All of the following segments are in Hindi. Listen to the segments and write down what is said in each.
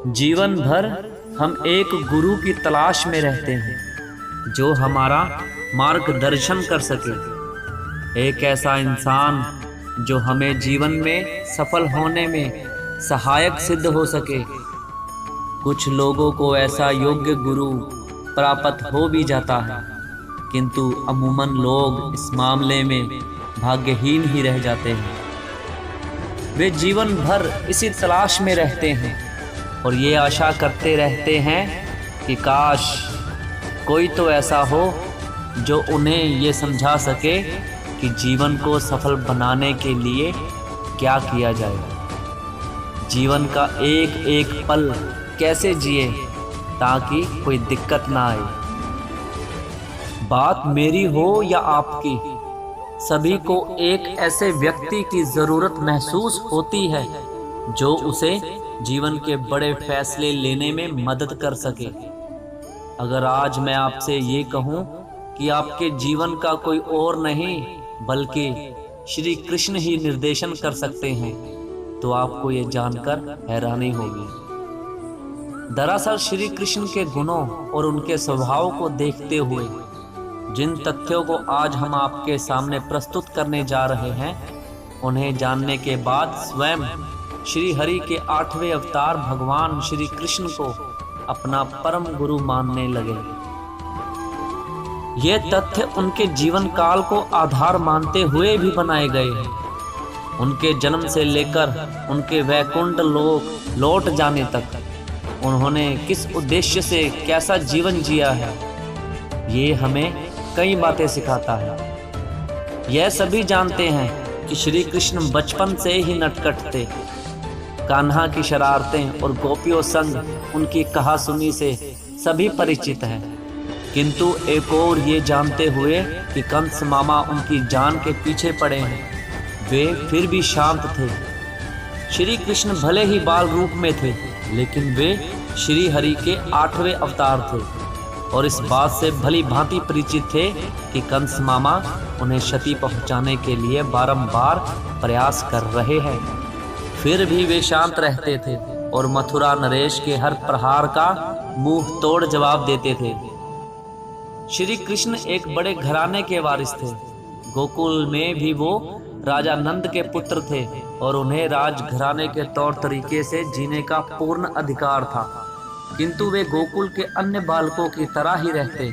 जीवन भर हम एक गुरु की तलाश में रहते हैं जो हमारा मार्गदर्शन कर सके। एक ऐसा इंसान जो हमें जीवन में सफल होने में सहायक सिद्ध हो सके। कुछ लोगों को ऐसा योग्य गुरु प्राप्त हो भी जाता है, किंतु अमूमन लोग इस मामले में भाग्यहीन ही रह जाते हैं। वे जीवन भर इसी तलाश में रहते हैं और ये आशा करते रहते हैं कि काश कोई तो ऐसा हो जो उन्हें ये समझा सके कि जीवन को सफल बनाने के लिए क्या किया जाए, जीवन का एक एक पल कैसे जिए ताकि कोई दिक्कत ना आए। बात मेरी हो या आपकी, सभी को एक ऐसे व्यक्ति की ज़रूरत महसूस होती है जो उसे जीवन के बड़े फैसले लेने में मदद कर सके। अगर आज मैं आपसे ये कहूँ कि आपके जीवन का कोई और नहीं बल्कि श्री कृष्ण ही निर्देशन कर सकते हैं, तो आपको ये जानकर हैरानी होगी। दरअसल श्री कृष्ण के गुणों और उनके स्वभाव को देखते हुए जिन तथ्यों को आज हम आपके सामने प्रस्तुत करने जा रहे हैं, उन्हें जानने के बाद स्वयं श्री हरि के 8वें अवतार भगवान श्री कृष्ण को अपना परम गुरु मानने लगे। ये तथ्य उनके जीवन काल को आधार मानते हुए भी बनाए गए हैं। उनके जन्म से लेकर उनके वैकुंठ लोक लौट जाने तक उन्होंने किस उद्देश्य से कैसा जीवन जिया है, ये हमें कई बातें सिखाता है। यह सभी जानते हैं कि श्री कृष्ण बचपन से ही नटखट थे। कान्हा की शरारतें और गोपियों संग उनकी कहासुनी से सभी परिचित हैं, किंतु एक और ये जानते हुए कि कंस मामा उनकी जान के पीछे पड़े हैं, वे फिर भी शांत थे। श्री कृष्ण भले ही बाल रूप में थे, लेकिन वे श्री हरि के 8वें अवतार थे और इस बात से भली भांति परिचित थे कि कंस मामा उन्हें क्षति पहुंचाने के लिए बारंबार प्रयास कर रहे हैं। फिर भी वे शांत रहते थे और मथुरा नरेश के हर प्रहार का मुंह तोड़ जवाब देते थे। श्री कृष्ण एक बड़े घराने के वारिस थे। गोकुल में भी वो राजा नंद के पुत्र थे और उन्हें राजघराने के तौर तरीके से जीने का पूर्ण अधिकार था, किंतु वे गोकुल के अन्य बालकों की तरह ही रहते,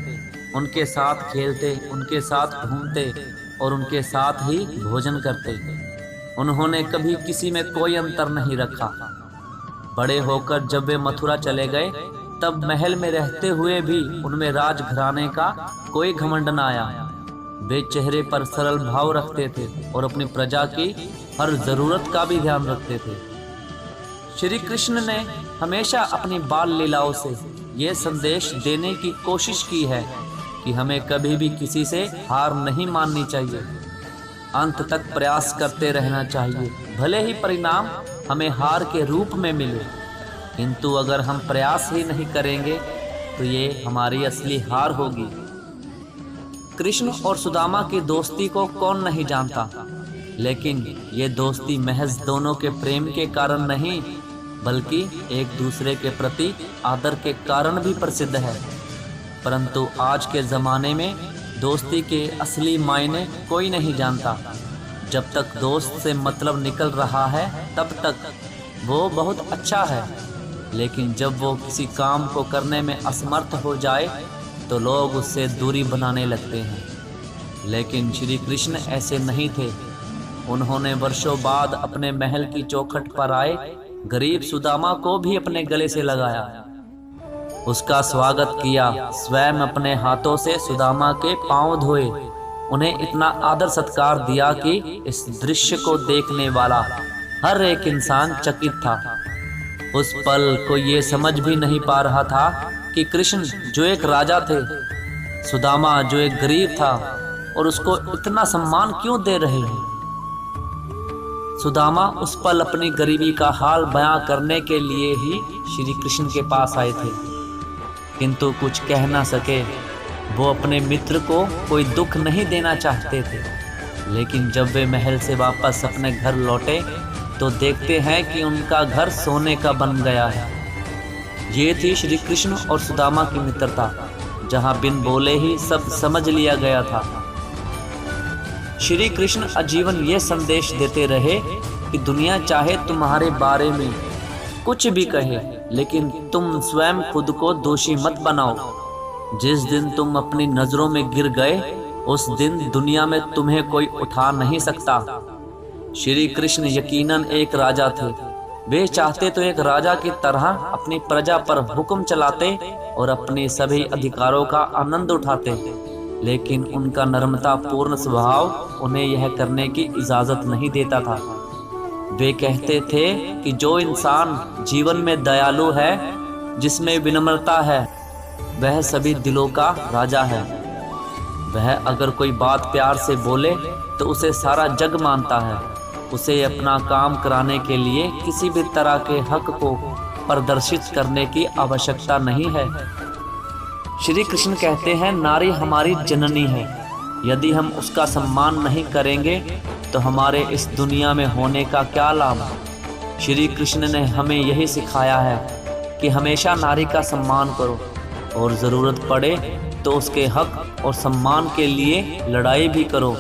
उनके साथ खेलते, उनके साथ घूमते और उनके साथ ही भोजन करते। उन्होंने कभी किसी में कोई अंतर नहीं रखा। बड़े होकर जब वे मथुरा चले गए, तब महल में रहते हुए भी उनमें राजघराने का कोई घमंड न आया। वे चेहरे पर सरल भाव रखते थे और अपनी प्रजा की हर जरूरत का भी ध्यान रखते थे। श्री कृष्ण ने हमेशा अपनी बाल लीलाओं से ये संदेश देने की कोशिश की है कि हमें कभी भी किसी से हार नहीं माननी चाहिए, अंत तक प्रयास करते रहना चाहिए, भले ही परिणाम हमें हार के रूप में मिले, किंतु अगर हम प्रयास ही नहीं करेंगे तो ये हमारी असली हार होगी। कृष्ण और सुदामा की दोस्ती को कौन नहीं जानता, लेकिन ये दोस्ती महज दोनों के प्रेम के कारण नहीं बल्कि एक दूसरे के प्रति आदर के कारण भी प्रसिद्ध है। परंतु आज के ज़माने में दोस्ती के असली मायने कोई नहीं जानता। जब तक दोस्त से मतलब निकल रहा है तब तक वो बहुत अच्छा है, लेकिन जब वो किसी काम को करने में असमर्थ हो जाए तो लोग उससे दूरी बनाने लगते हैं। लेकिन श्री कृष्ण ऐसे नहीं थे। उन्होंने वर्षों बाद अपने महल की चौखट पर आए गरीब सुदामा को भी अपने गले से लगाया, उसका स्वागत किया, स्वयं अपने हाथों से सुदामा के पांव धोए, उन्हें इतना आदर सत्कार दिया कि इस दृश्य को देखने वाला हर एक इंसान चकित था। उस पल को ये समझ भी नहीं पा रहा था कि कृष्ण जो एक राजा थे, सुदामा जो एक गरीब था, और उसको इतना सम्मान क्यों दे रहे हैं। सुदामा उस पल अपनी गरीबी का हाल बयां करने के लिए ही श्री कृष्ण के पास आए थे, किंतु कुछ कह ना सके। वो अपने मित्र को कोई दुख नहीं देना चाहते थे, लेकिन जब वे महल से वापस अपने घर लौटे तो देखते हैं कि उनका घर सोने का बन गया है। ये थी श्री कृष्ण और सुदामा की मित्रता, जहाँ बिन बोले ही सब समझ लिया गया था। श्री कृष्ण आजीवन ये संदेश देते रहे कि दुनिया चाहे तुम्हारे बारे में कुछ भी कहे, लेकिन तुम स्वयं खुद को दोषी मत बनाओ। जिस दिन तुम अपनी नजरों में गिर गए, उस दिन दुनिया में तुम्हें कोई उठा नहीं सकता। श्री कृष्ण यकीनन एक राजा थे। वे चाहते तो एक राजा की तरह अपनी प्रजा पर हुक्म चलाते और अपने सभी अधिकारों का आनंद उठाते, लेकिन उनका नम्रता पूर्ण स्वभाव उन्हें यह करने की इजाजत नहीं देता था। वे कहते थे कि जो इंसान जीवन में दयालु है, जिसमें विनम्रता है, वह सभी दिलों का राजा है। वह अगर कोई बात प्यार से बोले तो उसे सारा जग मानता है। उसे अपना काम कराने के लिए किसी भी तरह के हक को प्रदर्शित करने की आवश्यकता नहीं है। श्री कृष्ण कहते हैं, नारी हमारी जननी है। यदि हम उसका सम्मान नहीं करेंगे तो हमारे इस दुनिया में होने का क्या लाभ। श्री कृष्ण ने हमें यही सिखाया है कि हमेशा नारी का सम्मान करो और ज़रूरत पड़े तो उसके हक और सम्मान के लिए लड़ाई भी करो।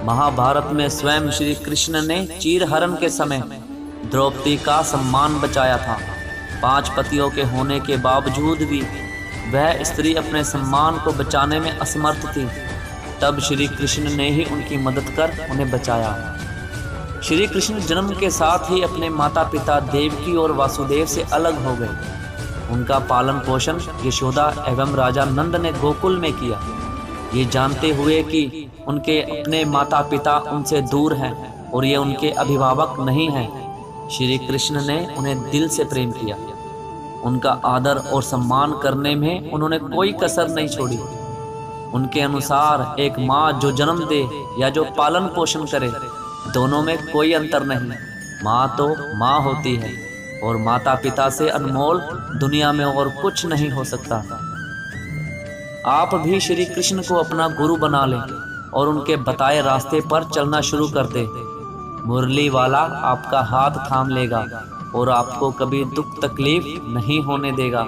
महाभारत में स्वयं श्री कृष्ण ने चीरहरण के समय द्रौपदी का सम्मान बचाया था। 5 पतियों के होने के बावजूद भी वह स्त्री अपने सम्मान को बचाने में असमर्थ थी। तब श्री कृष्ण ने ही उनकी मदद कर उन्हें बचाया। श्री कृष्ण जन्म के साथ ही अपने माता पिता देवकी और वासुदेव से अलग हो गए। उनका पालन पोषण यशोदा एवं राजा नंद ने गोकुल में किया, ये जानते हुए कि उनके अपने माता पिता उनसे दूर हैं और ये उनके अभिभावक नहीं हैं। श्री कृष्ण ने उन्हें दिल से प्रेम किया। उनका आदर और सम्मान करने में उन्होंने कोई कसर नहीं छोड़ी। उनके अनुसार एक माँ जो जन्म दे या जो पालन पोषण करे, दोनों में कोई अंतर नहीं। माँ तो माँ होती है और माता पिता से अनमोल दुनिया में और कुछ नहीं हो सकता। आप भी श्री कृष्ण को अपना गुरु बना लें और उनके बताए रास्ते पर चलना शुरू कर दें। मुरली वाला आपका हाथ थाम लेगा और आपको कभी दुख तकलीफ नहीं होने देगा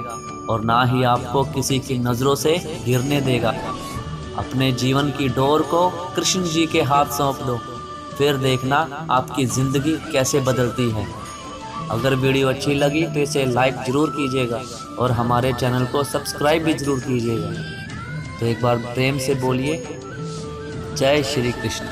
और ना ही आपको किसी की नज़रों से गिरने देगा। अपने जीवन की डोर को कृष्ण जी के हाथ सौंप दो, फिर देखना आपकी ज़िंदगी कैसे बदलती है। अगर वीडियो अच्छी लगी तो इसे लाइक ज़रूर कीजिएगा और हमारे चैनल को सब्सक्राइब भी ज़रूर कीजिएगा। तो एक बार प्रेम से बोलिए, जय श्री कृष्ण।